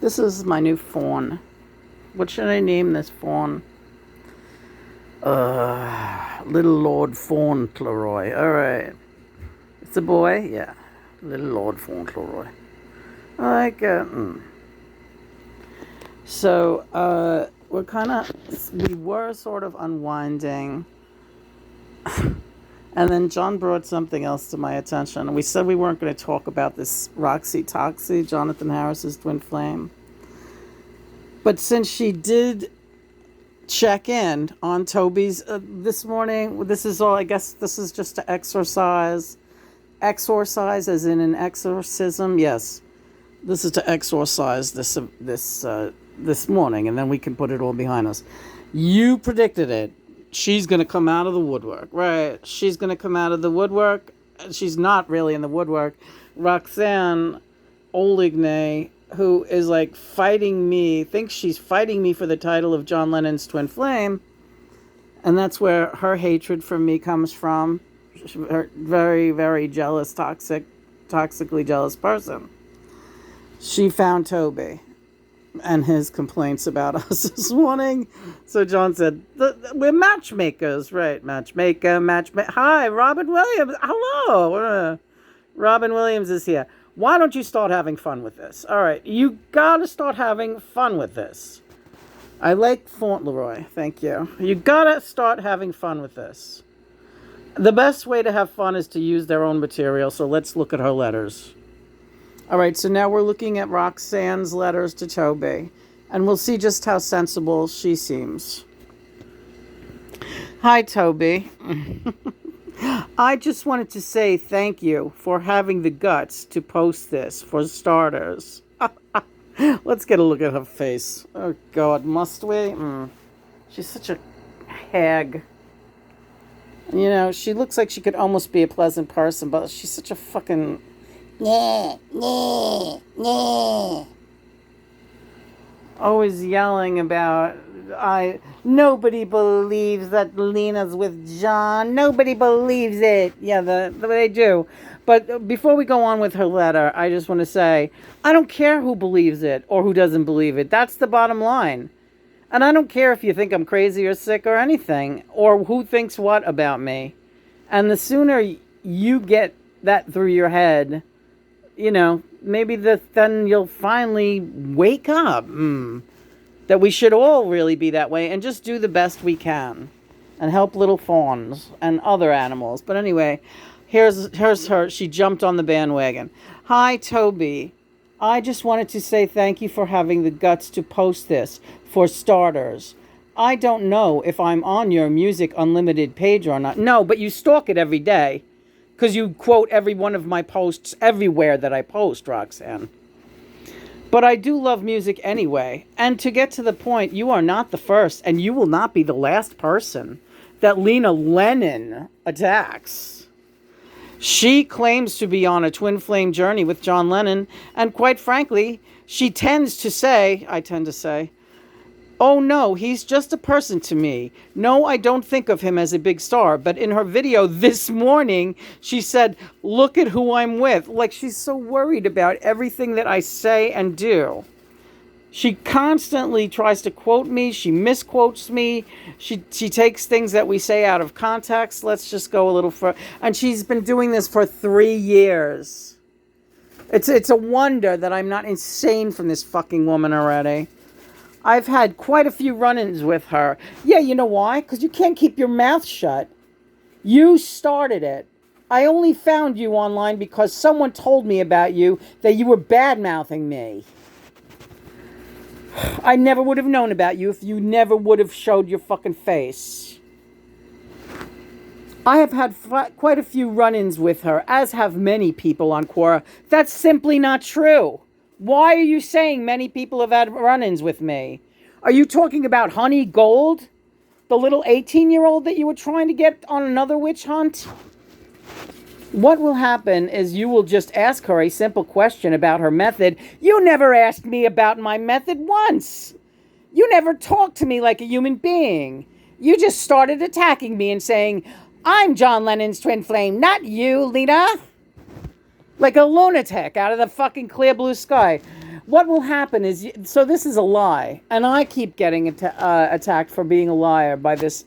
This is my new fawn. What should I name this fawn? Little Lord Fauntleroy. All right. It's a boy? Yeah. Little Lord Fauntleroy. I like it. So, we were sort of unwinding. And then John brought something else to my attention. And we said we weren't going to talk about this Roxy Toxy, Jonathan Harris's twin flame. But since she did check in on Toby's this morning, this is all, I guess this is just to exorcise as in an exorcism. Yes, this is to exorcise this morning, and then we can put it all behind us. You predicted it. She's going to come out of the woodwork, right? She's going to come out of the woodwork. She's not really in the woodwork. Roxanne Olignay, who is like fighting me, thinks she's fighting me for the title of John Lennon's twin flame. And that's where her hatred for me comes from. She's a very, very jealous, toxically jealous person. She found Toby and his complaints about us this morning. So John said, we're matchmakers, right? Matchmaker. Hi, Robin Williams. Hello. Robin Williams is here. Why don't you start having fun with this? All right, you gotta start having fun with this. I like Fauntleroy, thank you. You gotta start having fun with this. The best way to have fun is to use their own material, so let's look at her letters. All right, so now we're looking at Roxanne's letters to Toby, and we'll see just how sensible she seems. Hi, Toby. I just wanted to say thank you for having the guts to post this, for starters. Let's get a look at her face. Oh, God, must we? She's such a hag. You know, she looks like she could almost be a pleasant person, but she's such a fucking... Always yelling about, nobody believes that Lena's with John. Nobody believes it. Yeah, they do. But before we go on with her letter, I just want to say, I don't care who believes it or who doesn't believe it. That's the bottom line. And I don't care if you think I'm crazy or sick or anything, or who thinks what about me. And the sooner you get that through your head, you know, maybe then you'll finally wake up that we should all really be that way and just do the best we can and help little fawns and other animals. But anyway, here's her. She jumped on the bandwagon. Hi, Toby. I just wanted to say thank you for having the guts to post this, for starters. I don't know if I'm on your Music Unlimited page or not. No, but you stalk it every day. Because you quote every one of my posts everywhere that I post, Roxanne. But I do love music anyway. And to get to the point, you are not the first, and you will not be the last person that Lena Lennon attacks. She claims to be on a twin flame journey with John Lennon, and quite frankly, I tend to say, oh no, he's just a person to me. No, I don't think of him as a big star. But in her video this morning, she said, look at who I'm with. Like, she's so worried about everything that I say and do. She constantly tries to quote me. She misquotes me. She takes things that we say out of context. Let's just go a little further. And she's been doing this for 3 years. It's a wonder that I'm not insane from this fucking woman already. I've had quite a few run-ins with her. Yeah, you know why? Because you can't keep your mouth shut. You started it. I only found you online because someone told me about you, that you were bad-mouthing me. I never would have known about you if you never would have showed your fucking face. I have had quite a few run-ins with her, as have many people on Quora. That's simply not true. Why are you saying many people have had run-ins with me? Are you talking about Honey Gold? The little 18-year-old that you were trying to get on another witch hunt? What will happen is you will just ask her a simple question about her method. You never asked me about my method once. You never talked to me like a human being. You just started attacking me and saying, I'm John Lennon's twin flame, not you, Lena. Like a lunatic out of the fucking clear blue sky. What will happen is, so this is a lie, and I keep getting attacked for being a liar by this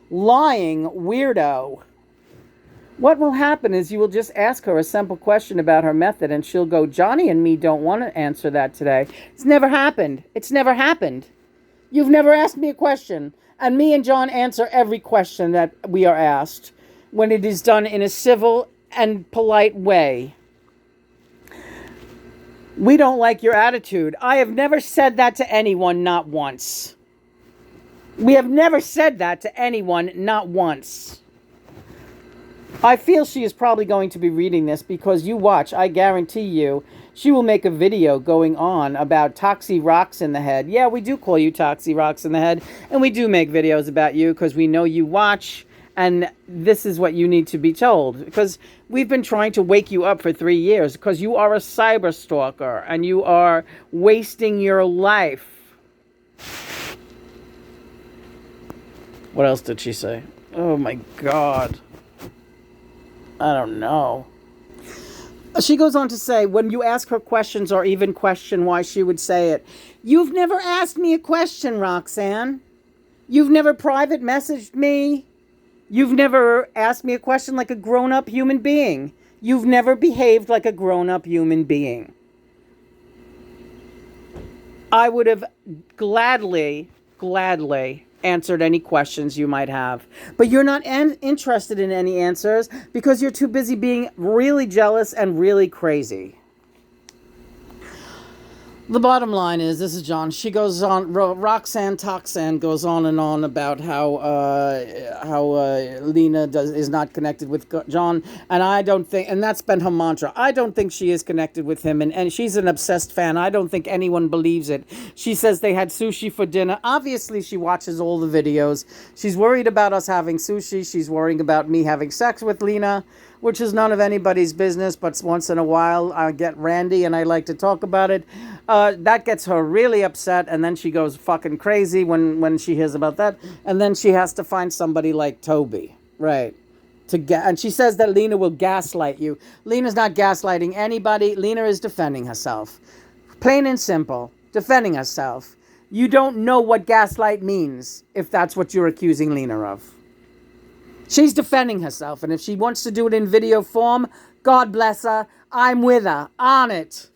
lying weirdo. What will happen is you will just ask her a simple question about her method, and she'll go, Johnny and me don't want to answer that today. It's never happened. It's never happened. You've never asked me a question. And me and John answer every question that we are asked when it is done in a civil and polite way. We don't like your attitude. I have never said that to anyone, not once. We have never said that to anyone, not once. I feel she is probably going to be reading this because you watch, I guarantee you, she will make a video going on about Toxie Rocks in the Head. Yeah, we do call you Toxie Rocks in the Head, and we do make videos about you because we know you watch, and this is what you need to be told. Because we've been trying to wake you up for 3 years because you are a cyber stalker, and you are wasting your life. What else did she say? Oh my God. I don't know. She goes on to say, when you ask her questions or even question why she would say it, you've never asked me a question, Roxanne. You've never private messaged me. You've never asked me a question like a grown-up human being. You've never behaved like a grown-up human being. I would have gladly answered any questions you might have. But you're not interested in any answers because you're too busy being really jealous and really crazy. The bottom line is, this is John. She goes on, Roxanne Toxanne goes on and on about how Lena is not connected with John, and I don't think, and that's been her mantra. I don't think she is connected with him, and she's an obsessed fan. I don't think anyone believes it. She says they had sushi for dinner. Obviously, she watches all the videos. She's worried about us having sushi. She's worrying about me having sex with Lena, which is none of anybody's business, but once in a while I get randy and I like to talk about it. That gets her really upset, and then she goes fucking crazy when she hears about that, and then she has to find somebody like Toby, right, and she says that Lena will gaslight you. Lena's not gaslighting anybody. Lena is defending herself. Plain and simple, defending herself. You don't know what gaslight means if that's what you're accusing Lena of. She's defending herself, and if she wants to do it in video form, God bless her. I'm with her. On it.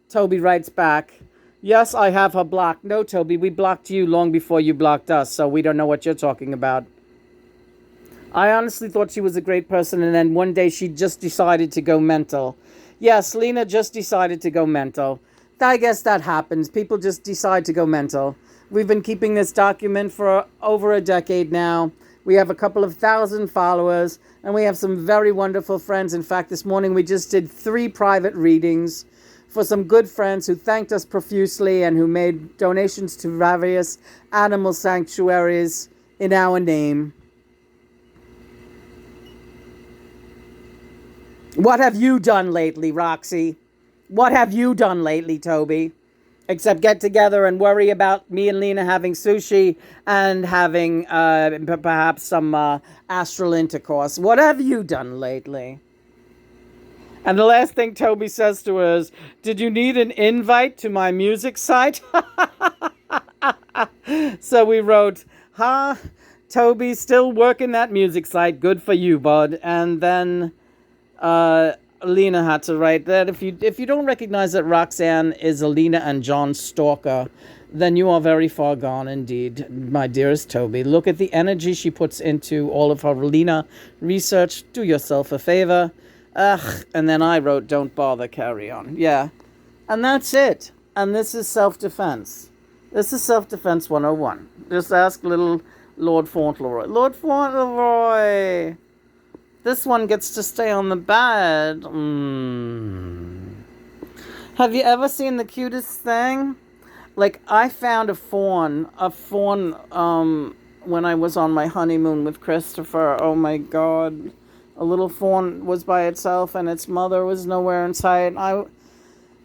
Toby writes back, yes, I have her blocked. No, Toby, we blocked you long before you blocked us, so we don't know what you're talking about. I honestly thought she was a great person, and then one day she just decided to go mental. Yes, Lena just decided to go mental. I guess that happens. People just decide to go mental. We've been keeping this document for over a decade now. We have a couple of thousand followers, and we have some very wonderful friends. In fact, this morning we just did 3 private readings for some good friends who thanked us profusely and who made donations to various animal sanctuaries in our name. What have you done lately, Roxy? What have you done lately, Toby? Except get together and worry about me and Lena having sushi and having perhaps some astral intercourse. What have you done lately? And the last thing Toby says to her is, did you need an invite to my music site? So we wrote, Toby, still working that music site. Good for you, bud. And then Lena had to write that if you don't recognize that Roxanne is a Lena and John stalker, then you are very far gone indeed, my dearest Toby. Look at the energy she puts into all of her Lena research. Do yourself a favor. And then I wrote, don't bother, carry on. Yeah. And that's it. And this is self-defense. This is self-defense 101. Just ask little Lord Fauntleroy. Lord Fauntleroy! This one gets to stay on the bed. Have you ever seen the cutest thing? Like, I found a fawn, when I was on my honeymoon with Christopher. Oh my God. A little fawn was by itself and its mother was nowhere in sight.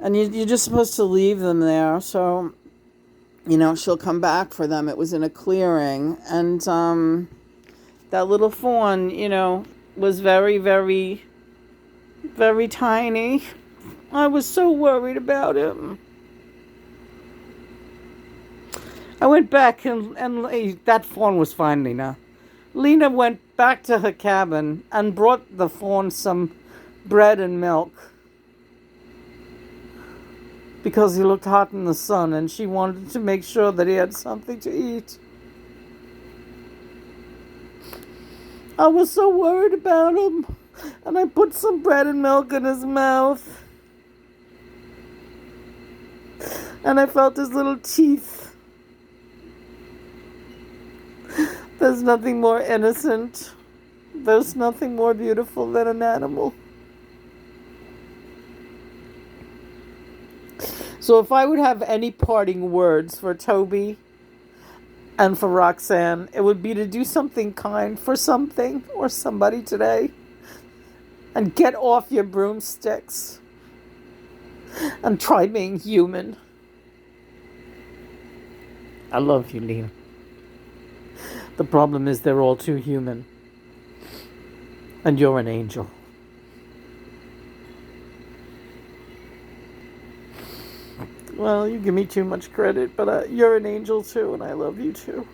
And you're just supposed to leave them there. So, she'll come back for them. It was in a clearing. And that little fawn, was very, very, very tiny. I was so worried about him. went back and that fawn was fine, Lena. Lena went back to her cabin and brought the fawn some bread and milk because he looked hot in the sun and she wanted to make sure that he had something to eat. I was so worried about him, and I put some bread and milk in his mouth, and I felt his little teeth. There's nothing more innocent. There's nothing more beautiful than an animal. So if I would have any parting words for Toby and for Roxanne, it would be to do something kind for something or somebody today. And get off your broomsticks. And try being human. I love you, Lena. The problem is they're all too human. And you're an angel. Well, you give me too much credit, but you're an angel too, and I love you too.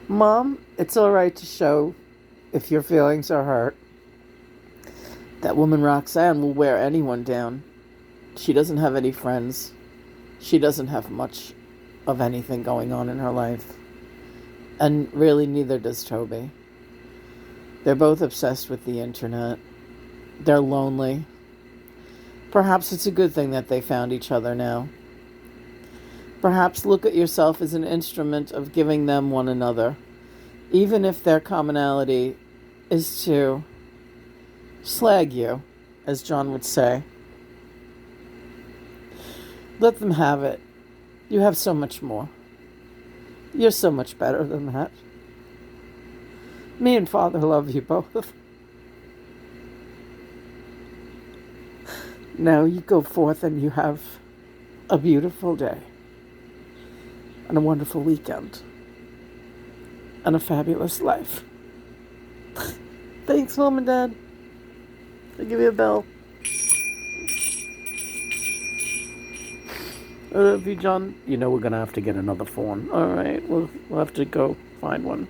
Mom, it's all right to show if your feelings are hurt. That woman Roxanne will wear anyone down. She doesn't have any friends. She doesn't have much of anything going on in her life. And really neither does Toby. They're both obsessed with the internet. They're lonely. Perhaps it's a good thing that they found each other now. Perhaps look at yourself as an instrument of giving them one another, even if their commonality is to slag you, as John would say. Let them have it. You have so much more. You're so much better than that. Me and Father love you both. Now you go forth and you have a beautiful day and a wonderful weekend and a fabulous life. Thanks, Mom and Dad. I'll give you a bell. I love you, John. You know we're going to have to get another phone. All right, we'll have to go find one.